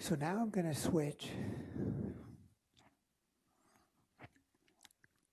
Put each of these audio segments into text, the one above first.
So now I'm going to switch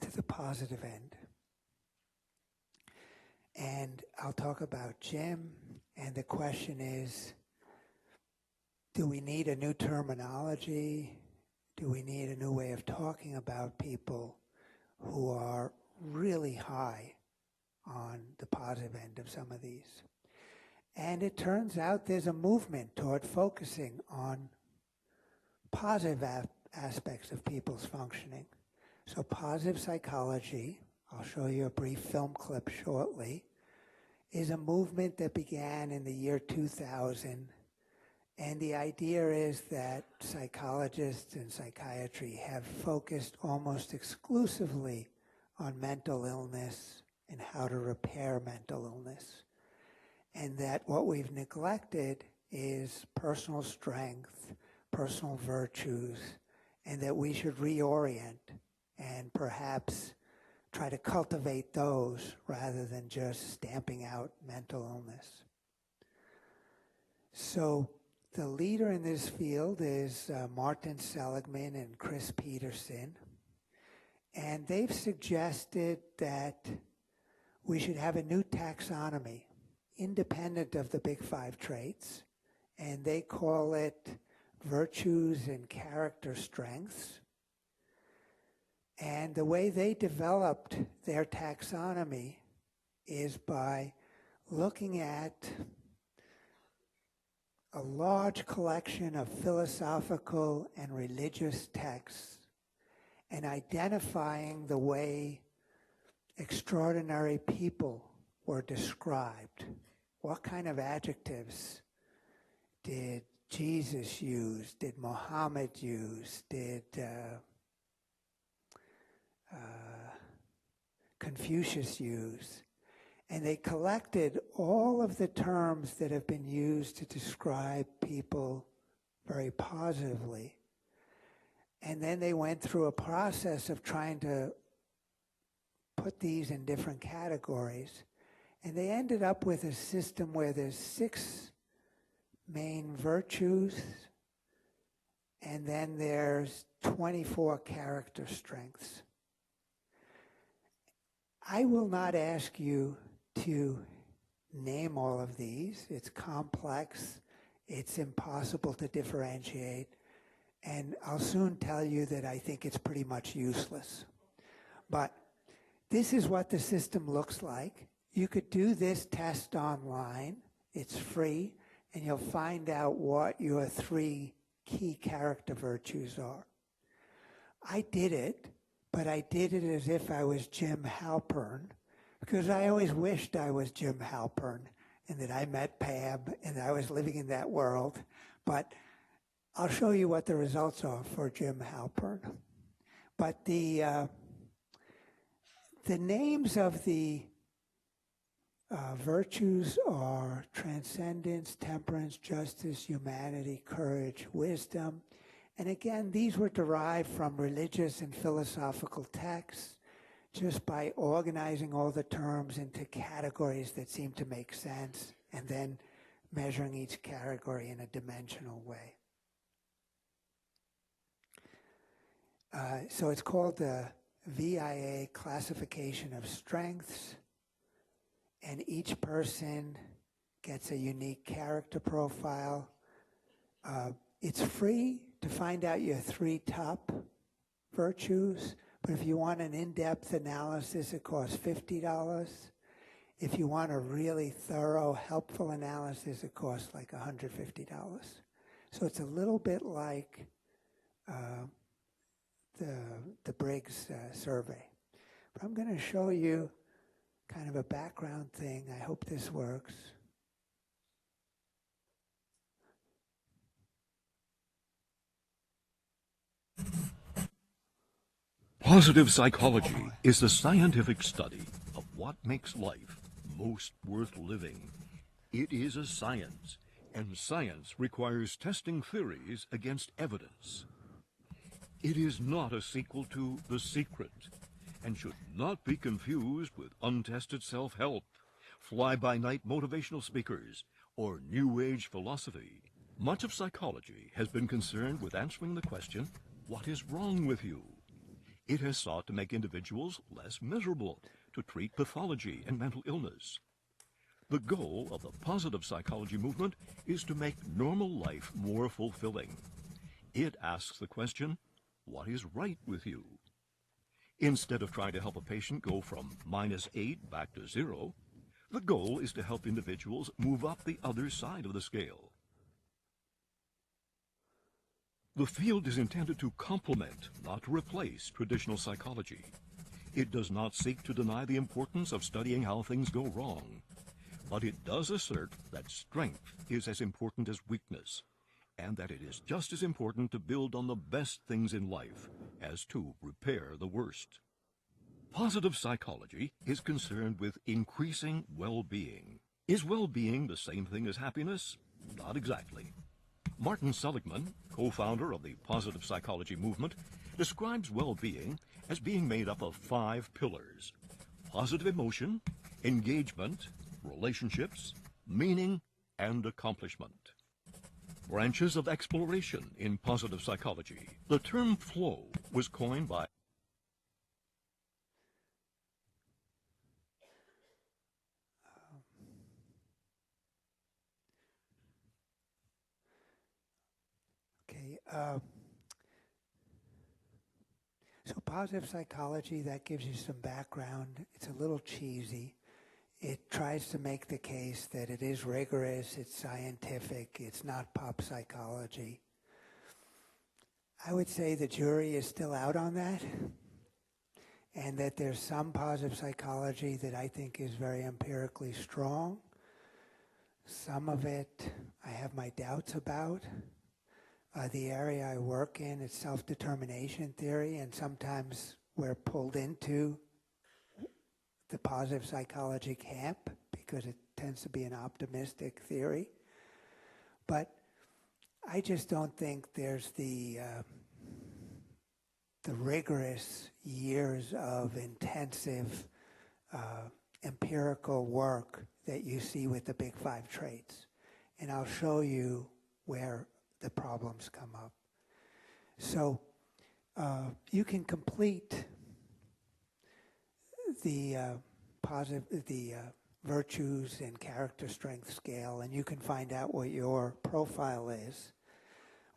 to the positive end. And I'll talk about JIm, and the question is, do we need a new terminology? Do we need a new way of talking about people who are really high on the positive end of some of these? And it turns out there's a movement toward focusing on positive aspects of people's functioning. So positive psychology, I'll show you a brief film clip shortly, is a movement that began in the year 2000. And the idea is that psychologists and psychiatry have focused almost exclusively on mental illness and how to repair mental illness. And that what we've neglected is personal strength, personal virtues, and that we should reorient and perhaps try to cultivate those rather than just stamping out mental illness. So the leader in this field is Martin Seligman and Chris Peterson, and they've suggested that we should have a new taxonomy independent of the big five traits, and they call it virtues and character strengths. And the way they developed their taxonomy is by looking at a large collection of philosophical and religious texts and identifying the way extraordinary people were described. What kind of adjectives did Jesus use? Did Muhammad use? Did Confucius use? And they collected all of the terms that have been used to describe people very positively. And then they went through a process of trying to put these in different categories. And they ended up with a system where there's 6 main virtues, and then there's 24 character strengths. I will not ask you to name all of these. It's complex. It's impossible to differentiate. And I'll soon tell you that I think it's pretty much useless. But this is what the system looks like. You could do this test online. It's free, and you'll find out what your 3 key character virtues are. I did it, but I did it as if I was JIm Halpert, because I always wished I was JIm Halpert and that I met Pam and I was living in that world. But I'll show you what the results are for JIm Halpert. But the names of the virtues are transcendence, temperance, justice, humanity, courage, wisdom. And again, these were derived from religious and philosophical texts just by organizing all the terms into categories that seem to make sense and then measuring each category in a dimensional way. So it's called the VIA classification of strengths, and each person gets a unique character profile. It's free to find out your 3 top virtues, but if you want an in-depth analysis, it costs $50. If you want a really thorough, helpful analysis, it costs like $150. So it's a little bit like the Briggs survey. But I'm going to show you kind of a background thing. I hope this works. Positive psychology is the scientific study of what makes life most worth living. It is a science, and science requires testing theories against evidence. It is not a sequel to The Secret, and should not be confused with untested self-help, fly-by-night motivational speakers, or New Age philosophy. Much of psychology has been concerned with answering the question, what is wrong with you? It has sought to make individuals less miserable, to treat pathology and mental illness. The goal of the positive psychology movement is to make normal life more fulfilling. It asks the question, what is right with you? Instead of trying to help a patient go from -8 back to 0, the goal is to help individuals move up the other side of the scale. The field is intended to complement, not to replace, traditional psychology. It does not seek to deny the importance of studying how things go wrong, but it does assert that strength is as important as weakness, and that it is just as important to build on the best things in life as to repair the worst. Positive psychology is concerned with increasing well-being. Is well-being the same thing as happiness? Not exactly. Martin Seligman, co-founder of the positive psychology movement, describes well-being as being made up of 5 pillars: positive emotion, engagement, relationships, meaning, and accomplishment. Branches of exploration in positive psychology. The term flow was coined by Okay. So positive psychology, that gives you some background. It's a little cheesy. It tries to make the case that it is rigorous, it's scientific, it's not pop psychology. I would say the jury is still out on that, and that there's some positive psychology that I think is very empirically strong. Some of it I have my doubts about. The area I work in is self-determination theory, and sometimes we're pulled into the positive psychology camp because it tends to be an optimistic theory. But I just don't think there's the rigorous years of intensive empirical work that you see with the big 5 traits. And I'll show you where the problems come up. So you can complete the virtues and character strength scale, and you can find out what your profile is.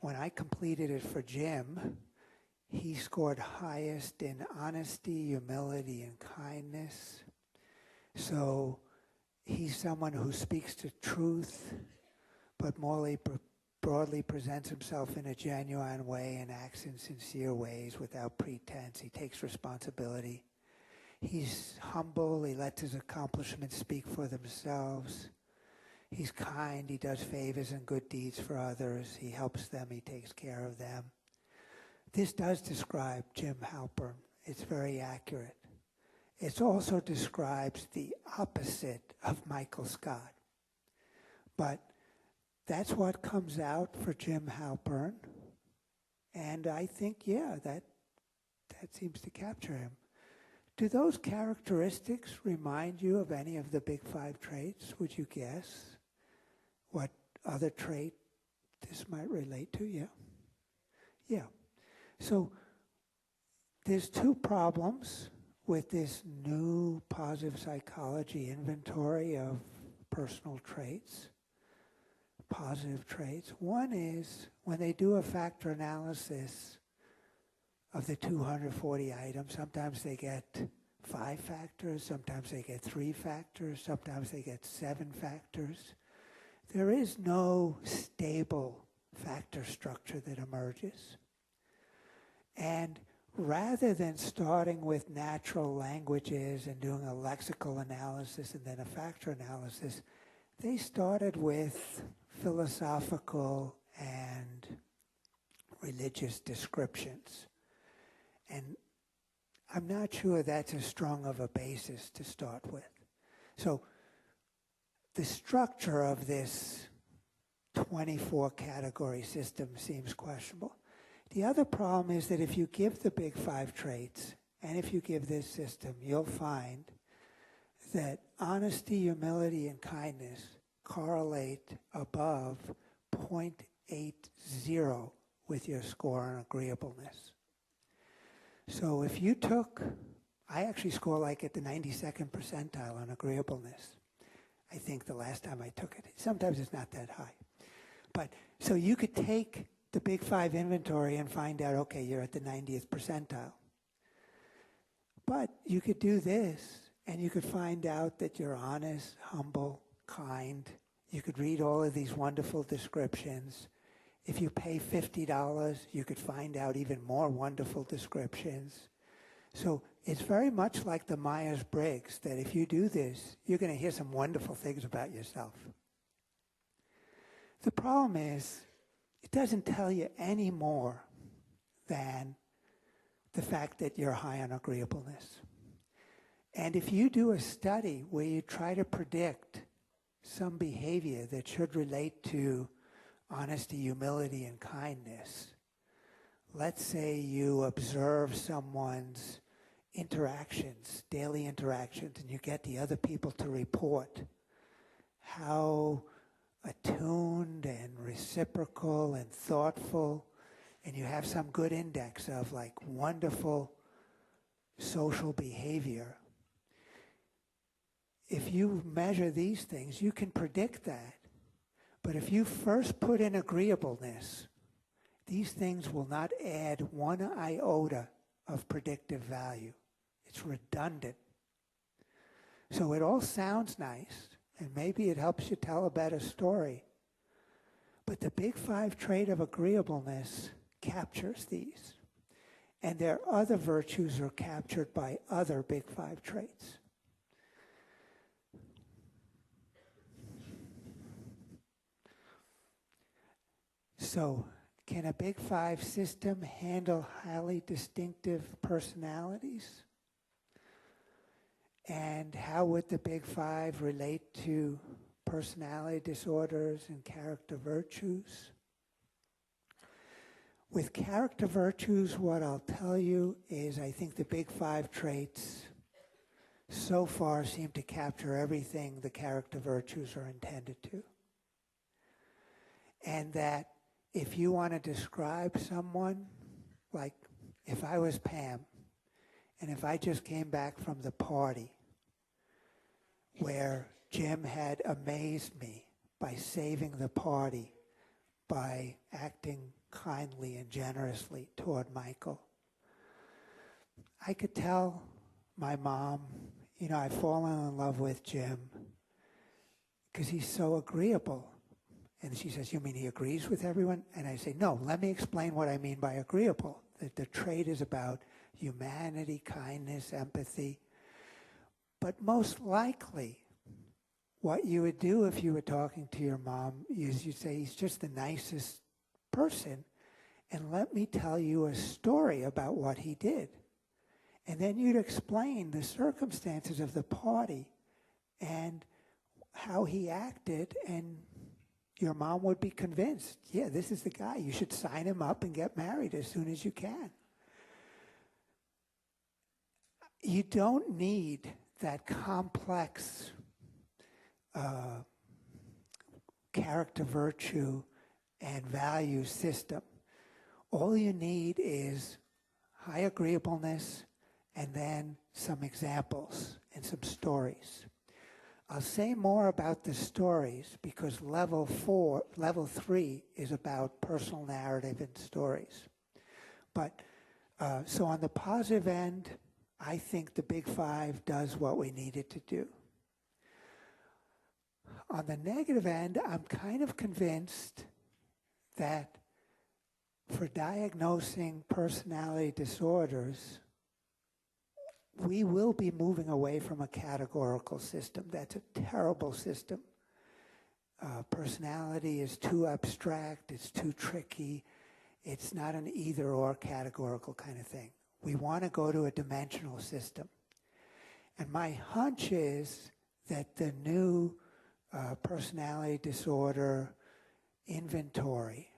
When I completed it for Jim, he scored highest in honesty, humility, and kindness. So he's someone who speaks the truth, but broadly presents himself in a genuine way and acts in sincere ways without pretense. He takes responsibility. He's humble. He lets his accomplishments speak for themselves. He's kind. He does favors and good deeds for others. He helps them. He takes care of them. This does describe JIm Halpert. It's very accurate. It also describes the opposite of Michael Scott. But that's what comes out for JIm Halpert. And I think, yeah, that seems to capture him. Do those characteristics remind you of any of the big 5 traits? Would you guess what other trait this might relate to? Yeah. Yeah. So there's 2 problems with this new positive psychology inventory of personal traits, positive traits. One is when they do a factor analysis of the 240 items, sometimes they get 5 factors, sometimes they get 3 factors, sometimes they get 7 factors. There is no stable factor structure that emerges. And rather than starting with natural languages and doing a lexical analysis and then a factor analysis, they started with philosophical and religious descriptions. And I'm not sure that's as strong of a basis to start with. So the structure of this 24 category system seems questionable. The other problem is that if you give the big 5 traits, and if you give this system, you'll find that honesty, humility, and kindness correlate above 0.80 with your score on agreeableness. So if you took, I actually score like at the 92nd percentile on agreeableness. I think the last time I took it. Sometimes it's not that high. But so you could take the Big Five inventory and find out, okay, you're at the 90th percentile. But you could do this, and you could find out that you're honest, humble, kind. You could read all of these wonderful descriptions. If you pay $50, you could find out even more wonderful descriptions. So it's very much like the Myers-Briggs, that if you do this, you're going to hear some wonderful things about yourself. The problem is, it doesn't tell you any more than the fact that you're high on agreeableness. And if you do a study where you try to predict some behavior that should relate to honesty, humility, and kindness, let's say you observe someone's interactions, daily interactions, and you get the other people to report how attuned and reciprocal and thoughtful, and you have some good index of like wonderful social behavior. If you measure these things, you can predict that. But if you first put in agreeableness, these things will not add one iota of predictive value. It's redundant. So it all sounds nice, and maybe it helps you tell a better story. But the Big Five trait of agreeableness captures these. And their other virtues are captured by other Big Five traits. So, can a Big Five system handle highly distinctive personalities? And how would the Big Five relate to personality disorders and character virtues? With character virtues, what I'll tell you is I think the Big Five traits so far seem to capture everything the character virtues are intended to. And that if you want to describe someone, like if I was Pam, and if I just came back from the party where Jim had amazed me by saving the party, by acting kindly and generously toward Michael, I could tell my mom, you know, I've fallen in love with Jim because he's so agreeable. And she says, you mean he agrees with everyone? And I say, no, let me explain what I mean by agreeable. That the trait is about humanity, kindness, empathy. But most likely, what you would do if you were talking to your mom is you'd say, he's just the nicest person, and let me tell you a story about what he did. And then you'd explain the circumstances of the party and how he acted, and your mom would be convinced, yeah, this is the guy. You should sign him up and get married as soon as you can. You don't need that complex character virtue and value system. All you need is high agreeableness and then some examples and some stories. I'll say more about the stories because level 3 is about personal narrative and stories. But so on the positive end, I think the Big Five does what we need it to do. On the negative end, I'm kind of convinced that for diagnosing personality disorders, we will be moving away from a categorical system. That's a terrible system. Personality is too abstract, it's too tricky, it's not an either-or categorical kind of thing. We want to go to a dimensional system. And my hunch is that the new personality disorder inventory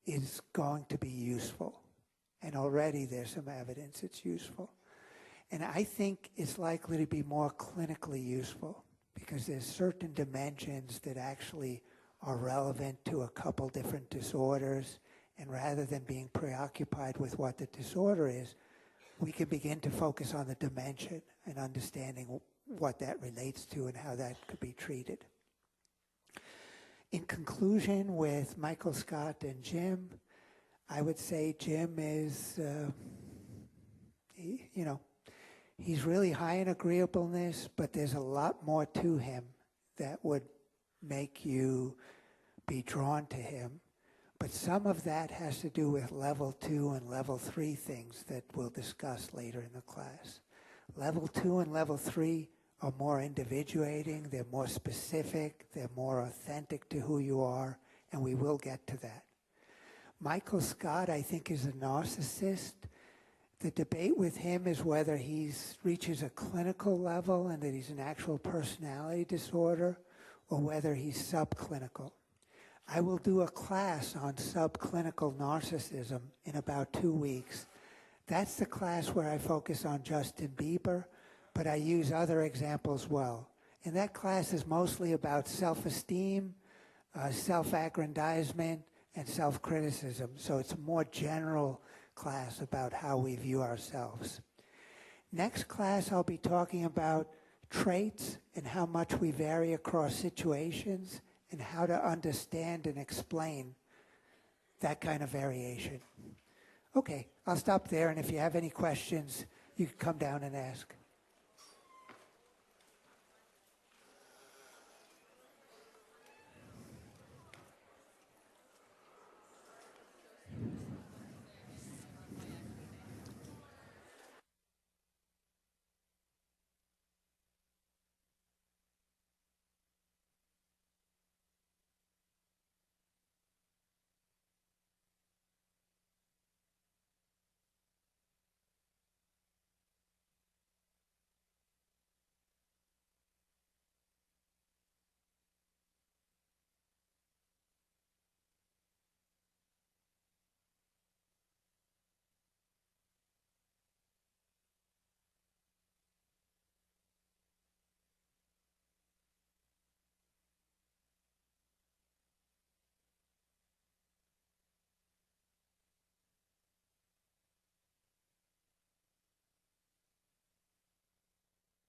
is going to be useful. And already there's some evidence it's useful. And I think it's likely to be more clinically useful because there's certain dimensions that actually are relevant to a couple different disorders. And rather than being preoccupied with what the disorder is, we can begin to focus on the dimension and understanding what that relates to and how that could be treated. In conclusion, with Michael Scott and JIm, I would say JIm is, he's really high in agreeableness, but there's a lot more to him that would make you be drawn to him. But some of that has to do with level 2 and level 3 things that we'll discuss later in the class. Level 2 and level 3 are more individuating, they're more specific, they're more authentic to who you are, and we will get to that. Michael Scott, I think, is a narcissist. The debate with him is whether he reaches a clinical level and that he's an actual personality disorder, or whether he's subclinical. I will do a class on subclinical narcissism in about 2 weeks. That's the class where I focus on Justin Bieber, but I use other examples well. And that class is mostly about self-esteem, self-aggrandizement, and self-criticism. So it's a more general class about how we view ourselves. Next class, I'll be talking about traits and how much we vary across situations and how to understand and explain that kind of variation. Okay, I'll stop there, and if you have any questions, you can come down and ask.